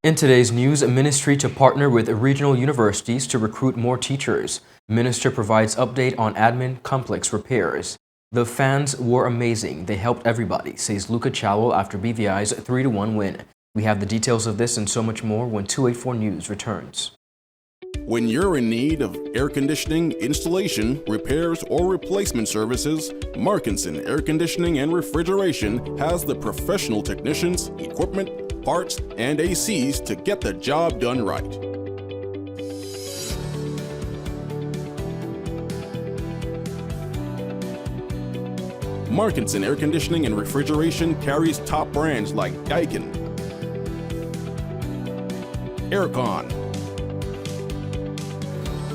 In today's news, ministry to partner with regional universities to recruit more teachers. Minister provides update on admin complex repairs. The fans were amazing. They helped everybody, says LUKA CHALWELL after BVI'S 3-1 win. We have the details of this and so much more when 284 News returns. When you're in need of air conditioning, installation, repairs, or replacement services, Markinson Air Conditioning and Refrigeration has the professional technicians, equipment, parts, and ACs to get the job done right. Markinson Air Conditioning and Refrigeration carries top brands like Daikin, Aircon,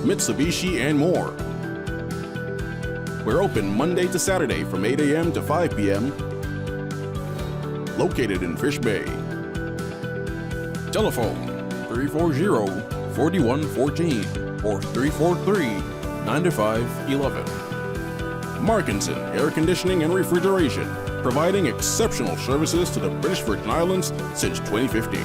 Mitsubishi, and more. We're open Monday to Saturday from 8 a.m. to 5 p.m. Located in Fish Bay. Telephone 340-4114 or 343-9511. Markinson Air Conditioning and Refrigeration, providing exceptional services to the British Virgin Islands since 2015.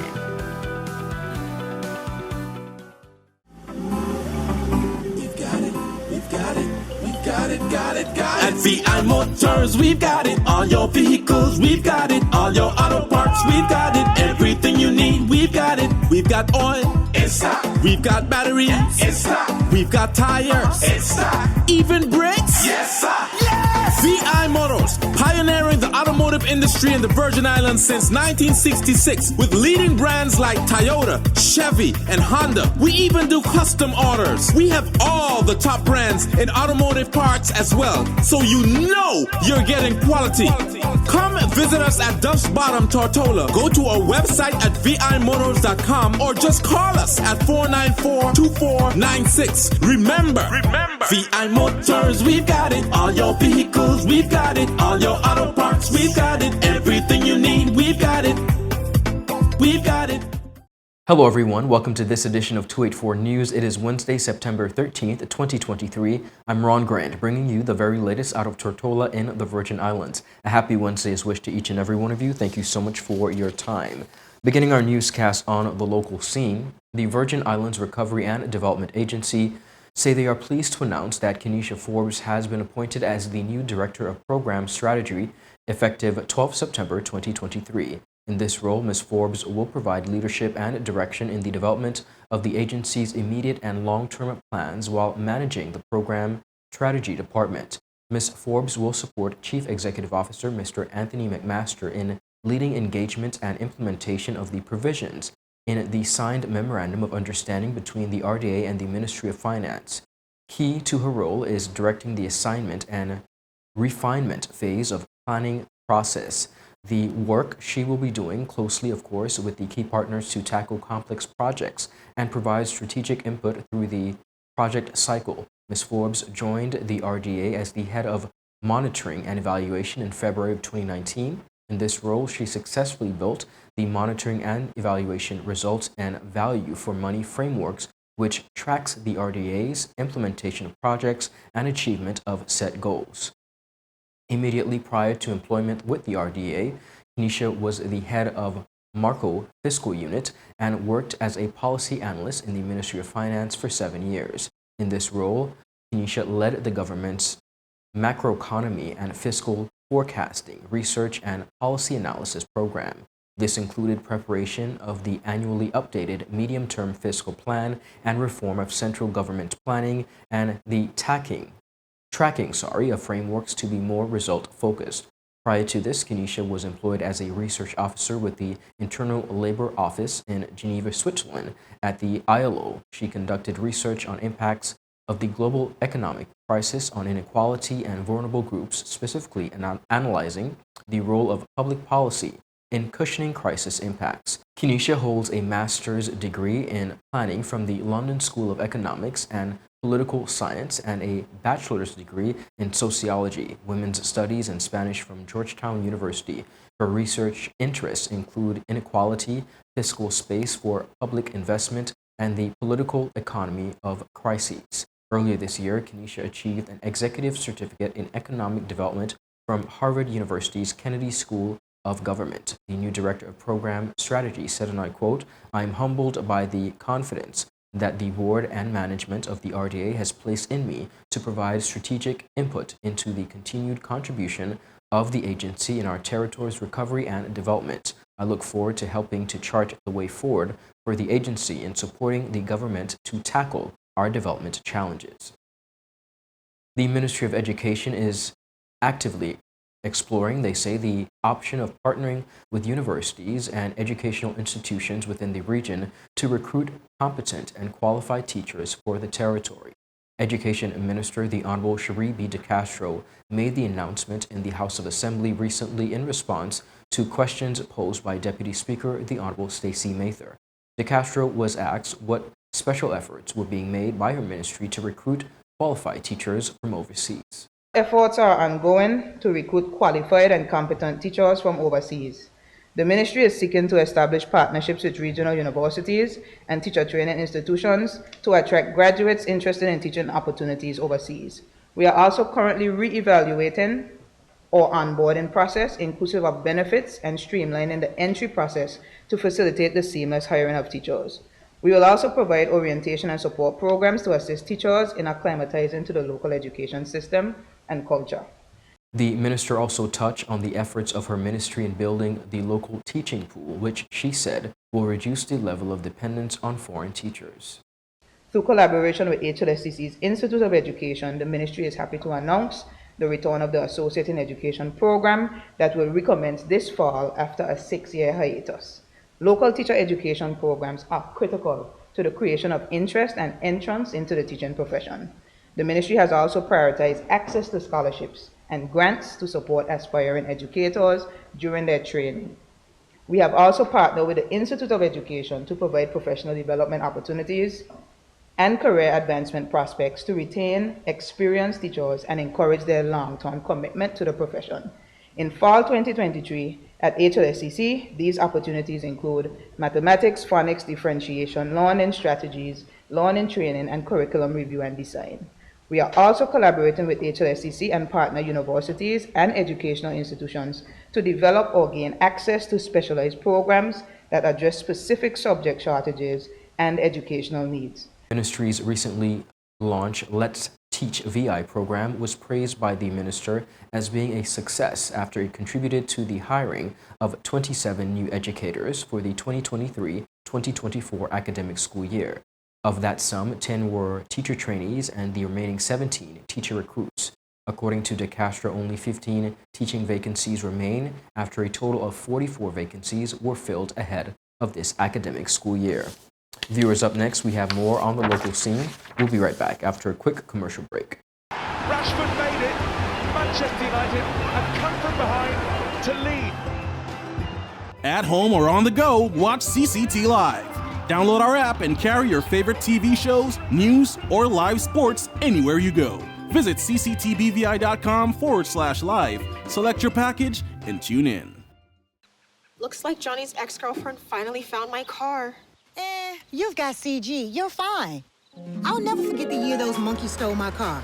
At VI Motors, we've got it. All your vehicles, we've got it. All your auto parts, we've got it. Everything you need, we've got it. We've got oil, in stock. We've got batteries, in stock. We've got tires, in stock. Even brakes, yes sir. Yes! VI Motors, pioneering the automotive industry in the Virgin Islands since 1966 with leading brands like Toyota, Chevy, and Honda. We even do custom orders. We have all the top brands in automotive parts as well, so you know you're getting quality. Come visit us at Duff's Bottom, Tortola. Go to our website at VIMotors.com or just call us at 494-2496. Remember, VI Motors, we've got it. All your vehicles, we've got it. All your auto parts, we've got it. Everything you need, we've got it. We've got it. Hello everyone, welcome to this edition of 284 News. It is Wednesday, September 13th, 2023. I'm Ron Grant, bringing you the very latest out of Tortola in the Virgin Islands. A happy Wednesday is wished to each and every one of you. Thank you so much for your time. Beginning our newscast on the local scene, the Virgin Islands Recovery and Development Agency say they are pleased to announce that KINISHA Forbes has been appointed as the new Director of Program Strategy effective 12 September 2023. In this role, Ms. Forbes will provide leadership and direction in the development of the agency's immediate and long-term plans while managing the Program Strategy Department. Ms. Forbes will support Chief Executive Officer Mr. Anthony McMaster in leading engagement and implementation of the provisions in the signed Memorandum of Understanding between the RDA and the Ministry of Finance. Key to her role is directing the assignment and refinement phase of planning process. The work she will be doing closely, of course, with the key partners to tackle complex projects and provide strategic input through the project cycle. Ms. Forbes joined the RDA as the head of monitoring and evaluation in February of 2019. In this role, she successfully built the monitoring and evaluation results and value for money frameworks, which tracks the RDA's implementation of projects and achievement of set goals. Immediately prior to employment with the RDA, KINISHA was the head of Marco Fiscal Unit and worked as a policy analyst in the Ministry of Finance for 7 years. In this role, KINISHA led the government's macroeconomy and fiscal forecasting, research, and policy analysis program. This included preparation of the annually updated medium-term fiscal plan and reform of central government planning and the tracking of frameworks to be more result-focused. Prior to this, KINISHA was employed as a research officer with the Internal Labor Office in Geneva, Switzerland. At the ILO, she conducted research on impacts of the global economic crisis on inequality and vulnerable groups, specifically analyzing the role of public policy in cushioning crisis impacts. KINISHA holds a master's degree in planning from the London School of Economics and Political Science and a bachelor's degree in sociology, women's studies, and Spanish from Georgetown University. Her research interests include inequality, fiscal space for public investment, and the political economy of crises. Earlier this year, KINISHA achieved an executive certificate in economic development from Harvard University's Kennedy School of Government. The new Director of Program Strategy said, and I quote, "I am humbled by the confidence that the board and management of the RDA has placed in me to provide strategic input into the continued contribution of the agency in our territory's recovery and development. I look forward to helping to chart the way forward for the agency in supporting the government to tackle our development challenges." The Ministry of Education is actively exploring, they say, the option of partnering with universities and educational institutions within the region to recruit competent and qualified teachers for the territory. Education Minister, the Honorable Cherie B. DeCastro, made the announcement in the House of Assembly recently in response to questions posed by Deputy Speaker, the Honorable Stacey Mather. DeCastro was asked what special efforts were being made by her ministry to recruit qualified teachers from overseas. Efforts are ongoing to recruit qualified and competent teachers from overseas. The ministry is seeking to establish partnerships with regional universities and teacher training institutions to attract graduates interested in teaching opportunities overseas. We are also currently re-evaluating our onboarding process, inclusive of benefits, and streamlining the entry process to facilitate the seamless hiring of teachers. We will also provide orientation and support programs to assist teachers in acclimatizing to the local education system and culture. The minister also touched on the efforts of her ministry in building the local teaching pool, which she said will reduce the level of dependence on foreign teachers. Through collaboration with HLSCC's Institute of Education, the ministry is happy to announce the return of the Associate in Education program that will recommence this fall after a 6-year hiatus. Local teacher education programs are critical to the creation of interest and entrance into the teaching profession. The ministry has also prioritized access to scholarships and grants to support aspiring educators during their training. We have also partnered with the Institute of Education to provide professional development opportunities and career advancement prospects to retain experienced teachers and encourage their long-term commitment to the profession. In fall 2023, at HLSCC, these opportunities include mathematics, phonics, differentiation, learning strategies, learning training, and curriculum review and design. We are also collaborating with HLSCC and partner universities and educational institutions to develop or gain access to specialized programs that address specific subject shortages and educational needs. Ministry's recently launched Let's Teach VI program was praised by the minister as being a success after it contributed to the hiring of 27 new educators for the 2023-2024 academic school year. Of that sum, 10 were teacher trainees and the remaining 17 teacher recruits. According to DeCastro, only 15 teaching vacancies remain after a total of 44 vacancies were filled ahead of this academic school year. Viewers, up next, we have more on the local scene. We'll be right back after a quick commercial break. Rashford made it. Manchester United have come from behind to lead. At home or on the go, watch CCT Live. Download our app and carry your favorite TV shows, news, or live sports anywhere you go. Visit cctbvi.com/live, select your package, and tune in. Looks like Johnny's ex-girlfriend finally found my car. You've got CG. You're fine. I'll never forget the year those monkeys stole my car.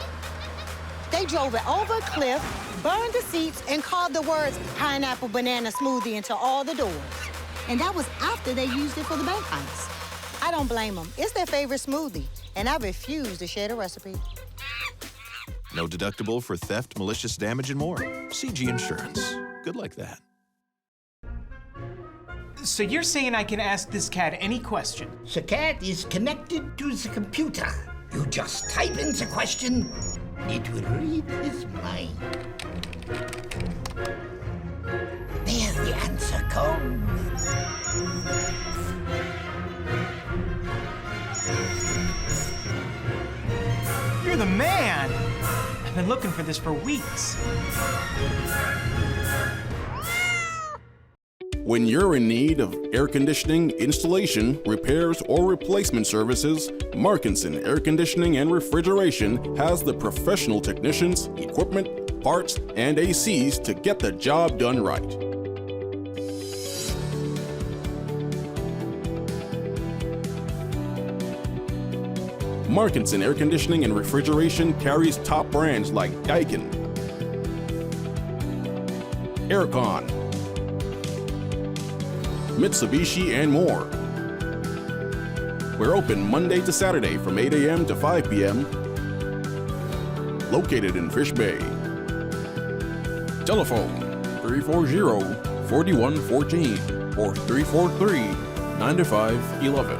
They drove it over a cliff, burned the seats, and carved the words pineapple banana smoothie into all the doors. And that was after they used it for the bank heist. I don't blame them. It's their favorite smoothie, and I refuse to share the recipe. No deductible for theft, malicious damage, and more. CG Insurance. Good like that. So you're saying I can ask this cat any question? The cat is connected to the computer. You just type in the question, it will read his mind. There the answer comes. You're the man! I've been looking for this for weeks. When you're in need of air conditioning, installation, repairs, or replacement services, Markinson Air Conditioning and Refrigeration has the professional technicians, equipment, parts, and ACs to get the job done right. Markinson Air Conditioning and Refrigeration carries top brands like Daikin, Aircon, Mitsubishi, and more. We're open Monday to Saturday from 8 a.m. to 5 p.m. Located in Fish Bay. Telephone 340-4114 or 343-9511.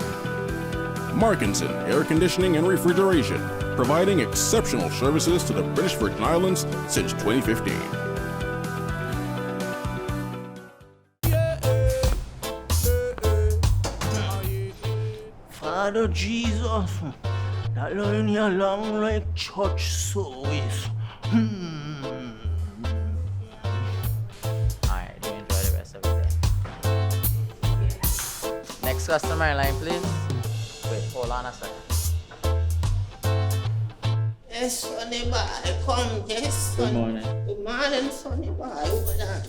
Markinson Air Conditioning and Refrigeration, providing exceptional services to the British Virgin Islands since 2015. Father Jesus, that line here long like church service. Alright, do enjoy the rest of the day. Next customer in line, please. Wait, hold on a second. Yes, Sonny boy, come, yes, Sonny. Good morning. Good morning, Sonny boy. Hold on.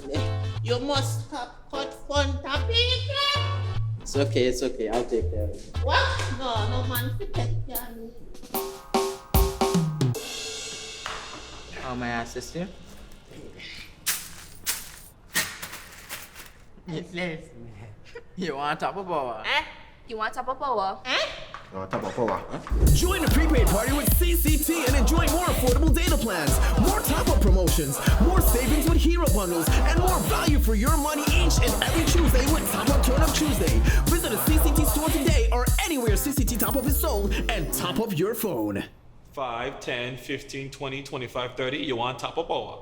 You must stop cut front of people. It's okay. I'll take care of it. What? No man to take care of me. How may I assist you? You want top of power? You want top of power? Join the prepaid party with CCT and enjoy more affordable data plans, more top-up promotions, more savings with hero bundles, and more value for your money each and every Tuesday with Top Up Turn Up Tuesday. Visit a CCT store today or anywhere CCT Top Up is sold and top up your phone. 5, 10, 15, 20, 25, 30. You want top of power?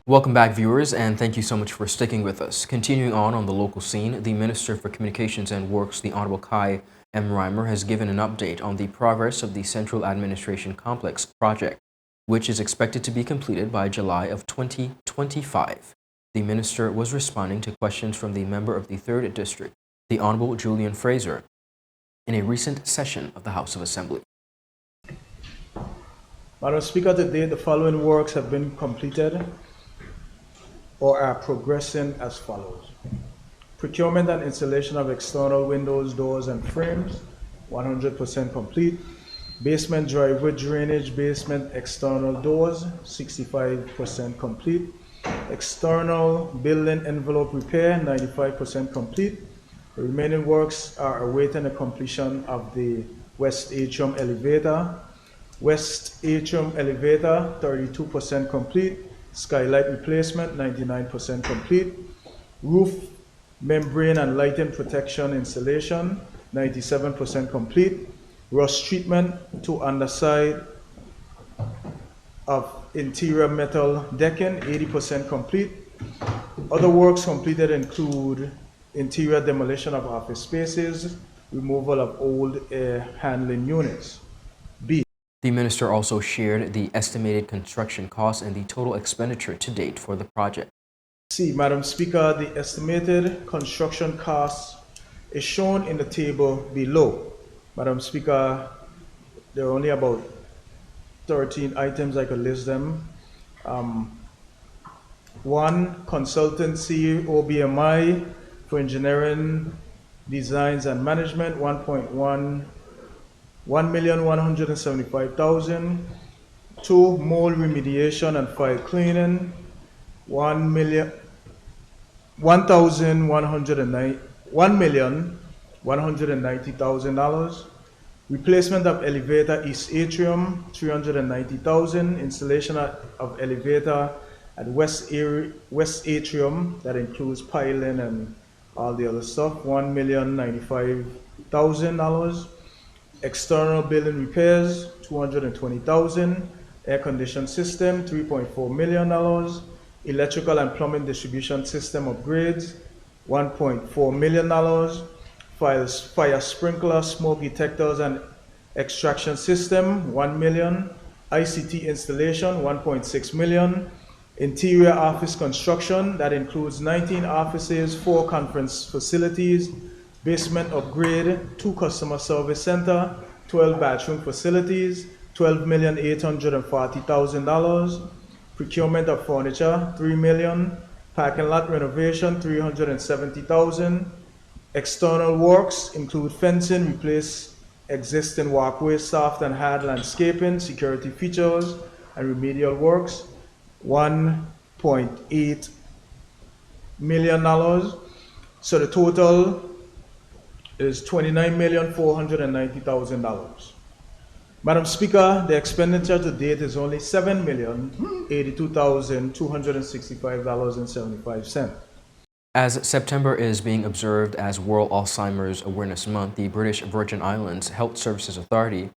Welcome back, viewers, and thank you so much for sticking with us. Continuing on the local scene, the Minister for Communications and Works, the Honorable Kai M. Reimer, has given an update on the progress of the Central Administration Complex project, which is expected to be completed by July of 2025. The minister was responding to questions from the member of the 3rd District, the Honorable Julian Fraser, in a recent session of the House of Assembly. Madam Speaker, today the following works have been completed or are progressing as follows. Procurement and installation of external windows, doors, and frames, 100% complete. Basement driveway drainage, basement external doors, 65% complete. External building envelope repair, 95% complete. The remaining works are awaiting the completion of the West Atrium elevator. West Atrium elevator, 32% complete. Skylight replacement, 99% complete. Roof membrane and lighting protection installation, 97% complete. Rust treatment to underside of interior metal decking, 80% complete. Other works completed include interior demolition of office spaces, removal of old air handling units. The minister also shared the estimated construction costs and the total expenditure to date for the project. Madam Speaker, the estimated construction costs is shown in the table below. Madam Speaker, there are only about 13 items, I could list them. One, consultancy OBMI for engineering, designs and management, 1,175,000. Two, mold remediation and file cleaning, $1,190,000. Replacement of elevator East Atrium, $390,000. Installation of elevator at West Atrium, that includes piling and all the other stuff, $1,095,000. External building repairs, $220,000. Air conditioning system, $3.4 million. Electrical and plumbing distribution system upgrades, $1.4 million. Fire sprinkler, smoke detectors and extraction system, $1 million. ICT installation, $1.6 million. Interior office construction, that includes 19 offices, 4 conference facilities, basement upgrade, 2 customer service center, 12 bathroom facilities, $12,840,000. Procurement of furniture, $3 million. Parking lot renovation, $370,000. External works include fencing, replace existing walkways, soft and hard landscaping, security features, and remedial works, $1.8 million. So the total is $29,490,000. Madam Speaker, the expenditure to date is only $7,082,265.75. As September is being observed as World Alzheimer's Awareness Month, the British Virgin Islands Health Services Authority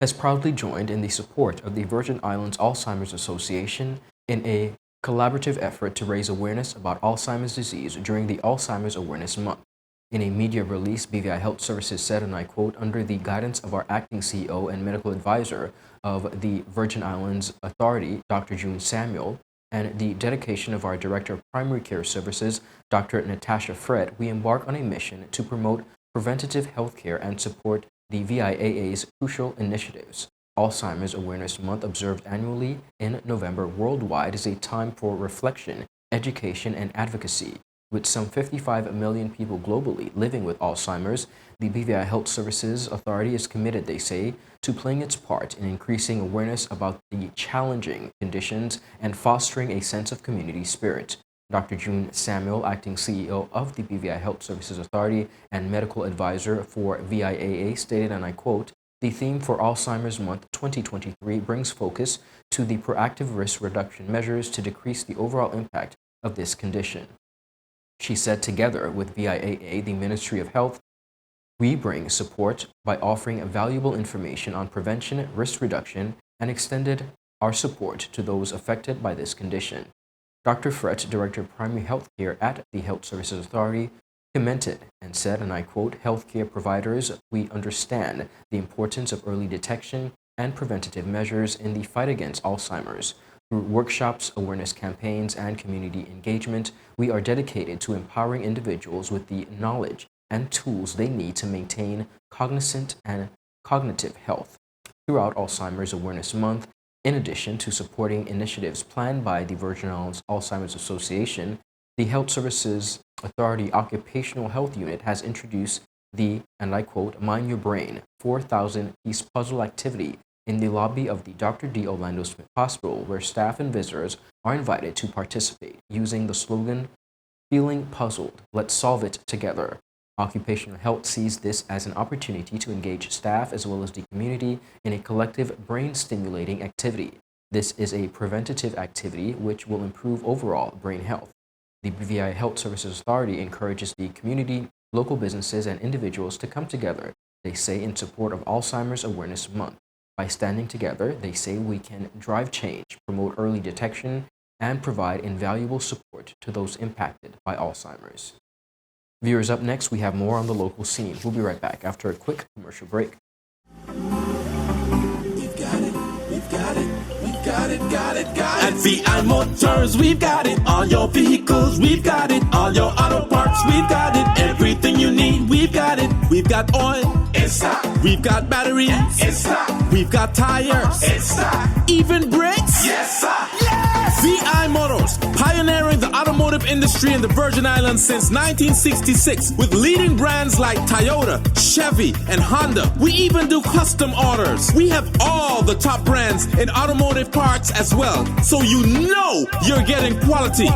has proudly joined in the support of the Virgin Islands Alzheimer's Association in a collaborative effort to raise awareness about Alzheimer's disease during the Alzheimer's Awareness Month. In a media release, BVI Health Services said, and I quote, "Under the guidance of our acting CEO and medical advisor of the Virgin Islands Authority, Dr. June Samuel, and the dedication of our Director of Primary Care Services, Dr. Natasha Fred, we embark on a mission to promote preventative health care and support the VIAA's crucial initiatives. Alzheimer's Awareness Month, observed annually in November worldwide, is a time for reflection, education, and advocacy. With some 55 million people globally living with Alzheimer's, the BVI Health Services Authority is committed, they say, to playing its part in increasing awareness about the challenging conditions and fostering a sense of community spirit." Dr. June Samuel, acting CEO of the BVI Health Services Authority and medical advisor for VIAA, stated, and I quote, "The theme for Alzheimer's Month 2023 brings focus to the proactive risk reduction measures to decrease the overall impact of this condition." She said, "Together with VIAA, the Ministry of Health, we bring support by offering valuable information on prevention, risk reduction, and extended our support to those affected by this condition." Dr. Fred, Director of Primary Health Care at the Health Services Authority, commented and said, and I quote, "Healthcare providers, we understand the importance of early detection and preventative measures in the fight against Alzheimer's. Through workshops, awareness campaigns, and community engagement, we are dedicated to empowering individuals with the knowledge and tools they need to maintain cognizant and cognitive health." Throughout Alzheimer's Awareness Month, in addition to supporting initiatives planned by the Virgin Islands Alzheimer's Association, the Health Services Authority Occupational Health Unit has introduced the, and I quote, "Mind Your Brain 4,000-piece puzzle activity in the lobby of the Dr. D. Orlando Smith Hospital, where staff and visitors are invited to participate using the slogan, "Feeling Puzzled, Let's Solve It Together." Occupational Health sees this as an opportunity to engage staff as well as the community in a collective brain-stimulating activity. This is a preventative activity which will improve overall brain health. The BVI Health Services Authority encourages the community, local businesses, and individuals to come together, they say, in support of Alzheimer's Awareness Month. By standing together, they say, we can drive change, promote early detection, and provide invaluable support to those impacted by Alzheimer's. Viewers, up next, we have more on the local scene. We'll be right back after a quick commercial break. At VI Motors, we've got it. All your vehicles, we've got it. All your auto parts, we've got it. Everything you need, we've got it. We've got oil, it's stock. We've got batteries, it's stock. We've got tires, it's stock. Even brakes, yes sir. Yes! VI Motors, pioneering the automotive industry in the Virgin Islands since 1966 with leading brands like Toyota, Chevy, and Honda. We even do custom orders. We have all the top brands in automotive parts as well, so you know you're getting quality.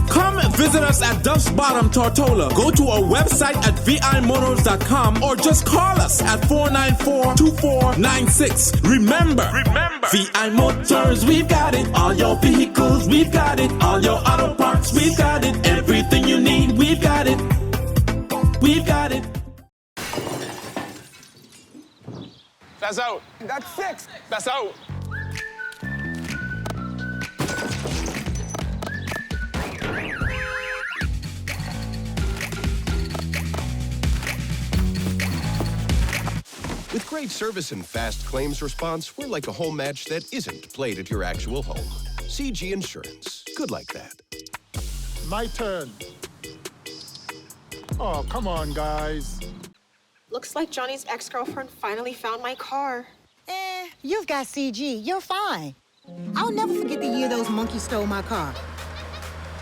Come visit us at Duff's Bottom, Tortola. Go to our website at vimotors.com or just call us at 494-2496. Remember, VI Motors, we've got it. All your vehicles, we've got it. All your auto parts, we've got it. Everything you need, we've got it. We've got it. That's out. That's 6. That's out. With great service and fast claims response, we're like a home match that isn't played at your actual home. CG Insurance. Good like that. My turn. Oh, come on, guys. Looks like Johnny's ex-girlfriend finally found my car. You've got CG. You're fine. I'll never forget the year those monkeys stole my car.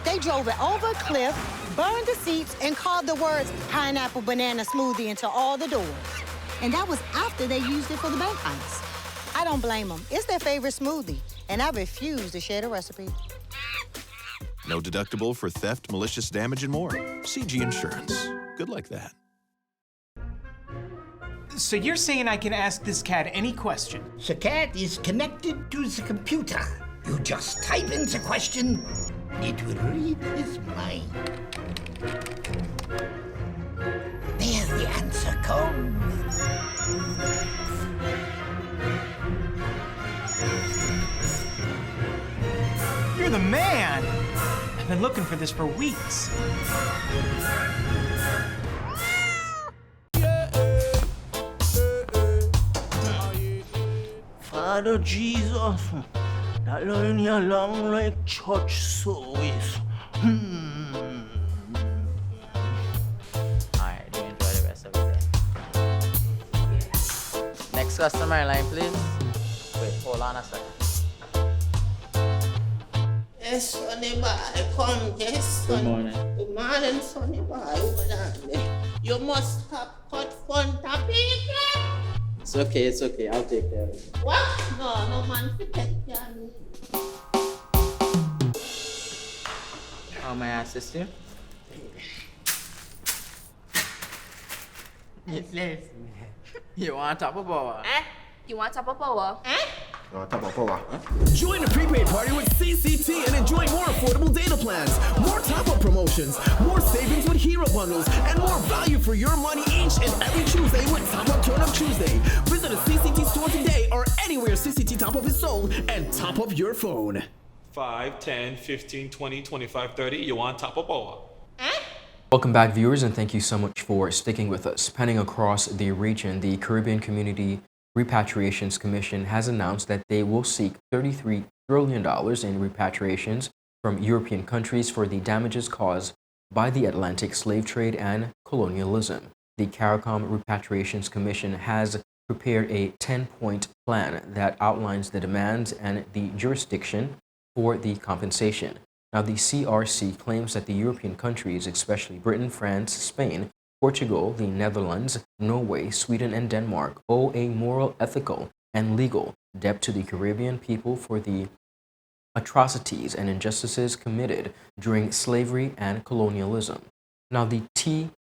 They drove it over a cliff, burned the seats, and carved the words pineapple banana smoothie into all the doors. And that was after they used it for the bank heist. I don't blame them. It's their favorite smoothie, and I refuse to share the recipe. No deductible for theft, malicious damage, and more. CG Insurance. Good like that. So you're saying I can ask this cat any question? The cat is connected to the computer. You just type in the question, it will read his mind. There the answer comes. You're the man! I've been looking for this for weeks. Father Jesus, that line here long like church service. Alright, you enjoy the rest of the day. Next customer line, please. Wait, hold on a second. Yes, Sonny boy, come, yes, son. Good morning. Good morning, Sonny boy. Over there. You must stop cut fun topic. It's okay, I'll take care of it. What? No man to take care of me. How may I assist you? You want top of power? You want top of power? Join the prepaid party with CCT and enjoy more affordable data plans, more top-up promotions, more savings with hero bundles, and more value for your money each and every Tuesday with Top Up Turn Up Tuesday. Visit a CCT store today or anywhere CCT Top Up is sold and top up your phone. 5, 10, 15, 20, 25, 30. You want top of power? Welcome back, viewers, and thank you so much for sticking with us. Panning across the region, the Caribbean Community Repatriations Commission has announced that they will seek $33 trillion in repatriations from European countries for the damages caused by the Atlantic slave trade and colonialism. The CARICOM Repatriations Commission has prepared a 10-point plan that outlines the demands and the jurisdiction for the compensation. Now, the CRC claims that the European countries, especially Britain, France, Spain, Portugal, the Netherlands, Norway, Sweden, and Denmark, owe a moral, ethical, and legal debt to the Caribbean people for the atrocities and injustices committed during slavery and colonialism. Now, the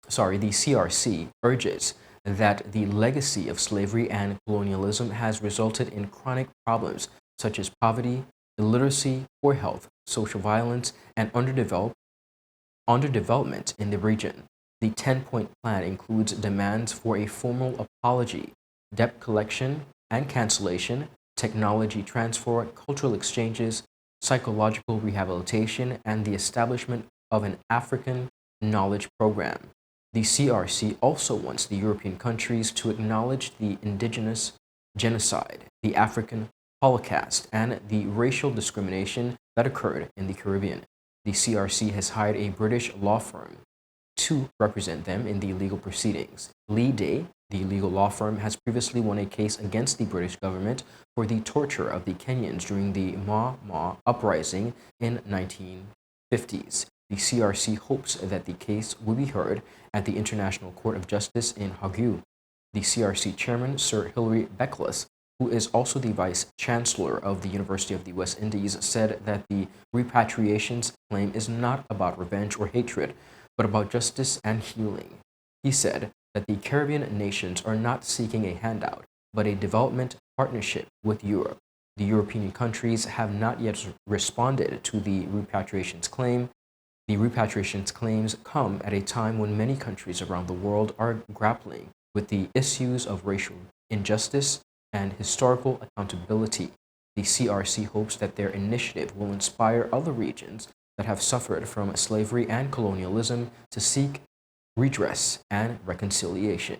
CRC urges that the legacy of slavery and colonialism has resulted in chronic problems such as poverty, illiteracy, poor health, social violence, and underdevelopment in the region. The 10-point plan includes demands for a formal apology, debt collection and cancellation, technology transfer, cultural exchanges, psychological rehabilitation, and the establishment of an African knowledge program. The CRC also wants the European countries to acknowledge the indigenous genocide, the African Holocaust, and the racial discrimination that occurred in the Caribbean. The CRC has hired a British law firm to represent them in the legal proceedings. Lee Day, the legal law firm, has previously won a case against the British government for the torture of the Kenyans during the Ma uprising in 1950s. The CRC hopes that the case will be heard at the International Court of Justice in Hague. The CRC chairman, Sir Hilary Beckless, who is also the Vice Chancellor of the University of the West Indies, said that the repatriations claim is not about revenge or hatred, but about justice and healing. He said that the Caribbean nations are not seeking a handout, but a development partnership with Europe. The European countries have not yet responded to the repatriations claim. The repatriations claims come at a time when many countries around the world are grappling with the issues of racial injustice and historical accountability. The CRC hopes that their initiative will inspire other regions that have suffered from slavery and colonialism to seek redress and reconciliation.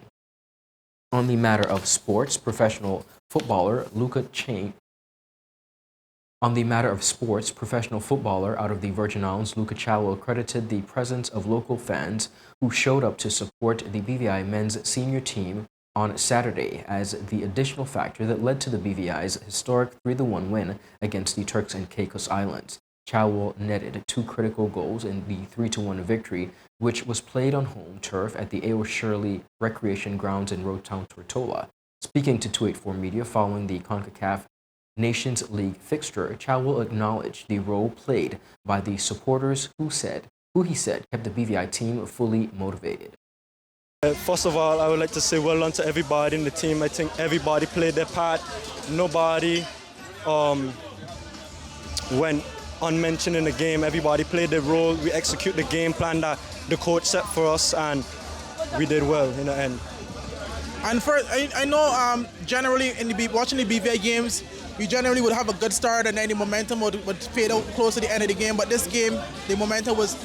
On the matter of sports, professional footballer LUKA out of the Virgin Islands, LUKA CHALWELL, credited the presence of local fans who showed up to support the BVI men's senior team on Saturday as the additional factor that led to the BVI's historic 3-1 win against the Turks and Caicos Islands. CHALWELL netted 2 critical goals in the 3-1 victory, which was played on home turf at the A.O. Shirley Recreation Grounds in Road Town, Tortola. Speaking to 284 Media following the CONCACAF Nations League fixture, CHALWELL acknowledged the role played by the supporters who he said kept the BVI team fully motivated. First of all, I would like to say well done to everybody in the team. I think everybody played their part. Nobody went unmentioned in the game. Everybody played their role. We execute the game plan that the coach set for us, and we did well in the end. And first, I know generally watching the BVI games, you generally would have a good start and then the momentum would fade out close to the end of the game. But this game, the momentum was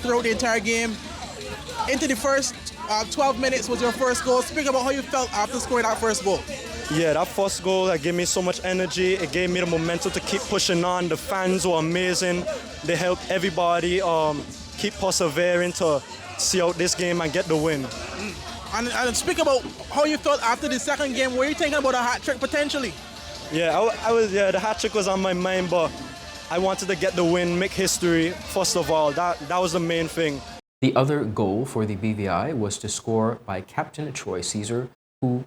throughout the entire game. Into the first 12 minutes was your first goal. Speak about how you felt after scoring that first goal. Yeah, that first goal that gave me so much energy. It gave me the momentum to keep pushing on. The fans were amazing. They helped everybody keep persevering to see out this game and get the win. And speak about how you felt after the second game. Were you thinking about a hat trick potentially? Yeah, I was. Yeah, the hat trick was on my mind, but I wanted to get the win, make history. First of all, that was the main thing. The other goal for the BVI was to score by Captain Troy Caesar, who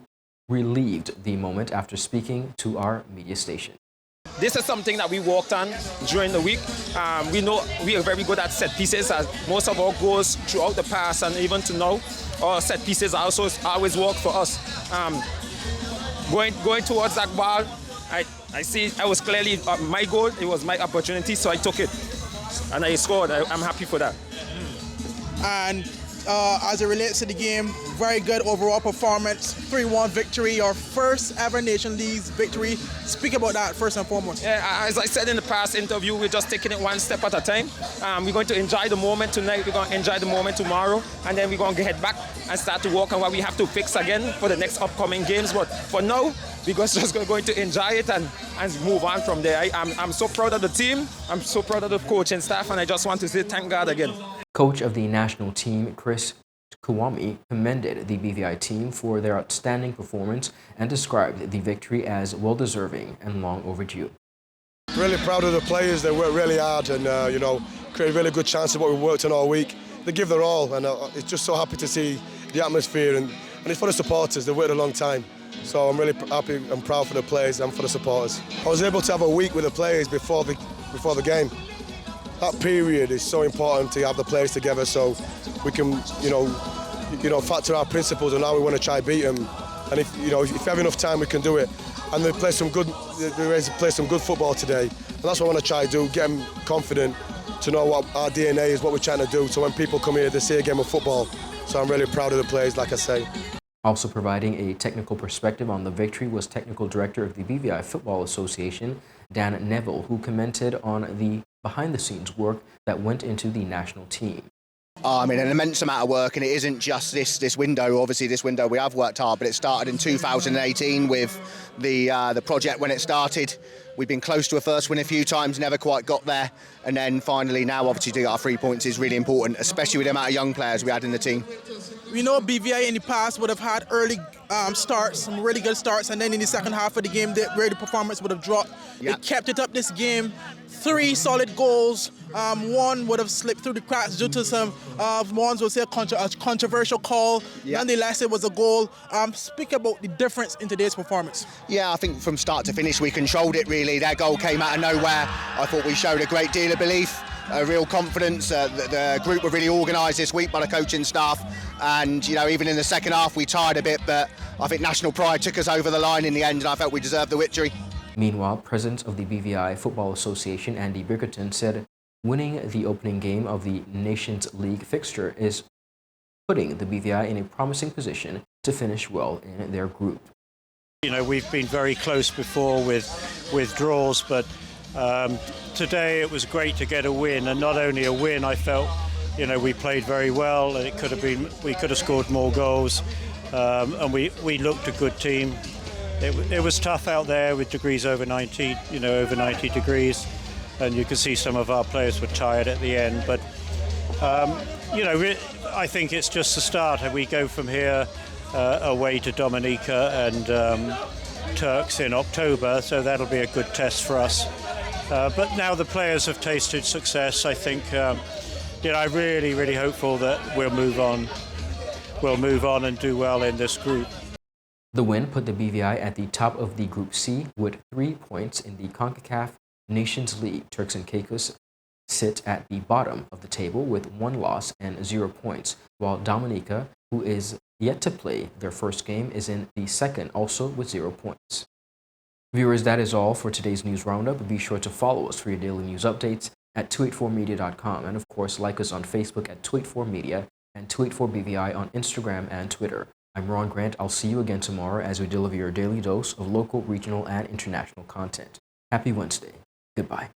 relieved the moment after speaking to our media station. This is something that we worked on during the week. We know we are very good at set pieces, as most of our goals throughout the past and even to now, our set pieces also always work for us. Going towards that ball, I see I was clearly my goal. It was my opportunity, so I took it and I scored. I'm happy for that. And as it relates to the game, very good overall performance, 3-1 victory, your first ever Nation League victory. Speak about that first and foremost. Yeah, as I said in the past interview, we're just taking it one step at a time. We're going to enjoy the moment tonight, we're going to enjoy the moment tomorrow, and then we're going to head back and start to work on what we have to fix again for the next upcoming games. But for now, we're just going to enjoy it and move on from there. I'm so proud of the team, I'm so proud of the coaching staff, and I just want to say thank God again. Coach of the national team, Chris Kwame, commended the BVI team for their outstanding performance and described the victory as well-deserving and long overdue. Really proud of the players. They worked really hard and, created really good chances of what we worked on all week. They give their all, and it's just so happy to see the atmosphere, and it's for the supporters. They've worked a long time. So I'm really happy and proud for the players and for the supporters. I was able to have a week with the players before the game. That period is so important to have the players together, so we can, factor our principles and how we want to try beat them. And if you have enough time, we can do it. And they play some good football today. And that's what I want to try to do, get them confident to know what our DNA is, what we're trying to do. So when people come here, they see a game of football. So I'm really proud of the players, like I say. Also providing a technical perspective on the victory was Technical Director of the BVI Football Association, Dan Neville, who commented on the behind-the-scenes work that went into the national team. An immense amount of work, and it isn't just this window. Obviously, this window we have worked hard, but it started in 2018 with the project when it started. We've been close to a first win a few times, never quite got there, and then finally now, obviously, to get our 3 points is really important, especially with the amount of young players we had in the team. We know BVI in the past would have had early starts, some really good starts, and then in the second half of the game, where the performance would have dropped. Yep. They kept it up this game. 3 solid goals. One would have slipped through the cracks due to some, ones would say a controversial call. Yep. Nonetheless, it was a goal. Speak about the difference in today's performance. Yeah, I think from start to finish, we controlled it really. Their goal came out of nowhere. I thought we showed a great deal of belief, real confidence. The group were really organised this week by the coaching staff. And, even in the second half, we tired a bit, but I think national pride took us over the line in the end, and I felt we deserved the victory. Meanwhile, President of the BVI Football Association, Andy Bickerton, said winning the opening game of the Nations League fixture is putting the BVI in a promising position to finish well in their group. We've been very close before with draws, but today it was great to get a win, and not only a win, I felt we played very well, and we could have scored more goals, and we looked a good team. It was tough out there with degrees over 90, over 90 degrees, and you could see some of our players were tired at the end. But I think it's just the start, and we go from here away to Dominica and Turks in October, so that'll be a good test for us. But now the players have tasted success. I think I'm really hopeful that we'll move on and do well in this group. The win put the BVI at the top of the Group C with 3 points in the CONCACAF Nations League. Turks and Caicos sit at the bottom of the table with 1 loss and 0 points, while Dominica, who is yet to play their first game, is in the second, also with 0 points. Viewers, that is all for today's news roundup. Be sure to follow us for your daily news updates at 284media.com, and of course like us on Facebook at 284media and 284BVI on Instagram and Twitter. I'm Ron Grant. I'll see you again tomorrow as we deliver your daily dose of local, regional, and international content. Happy Wednesday. Goodbye.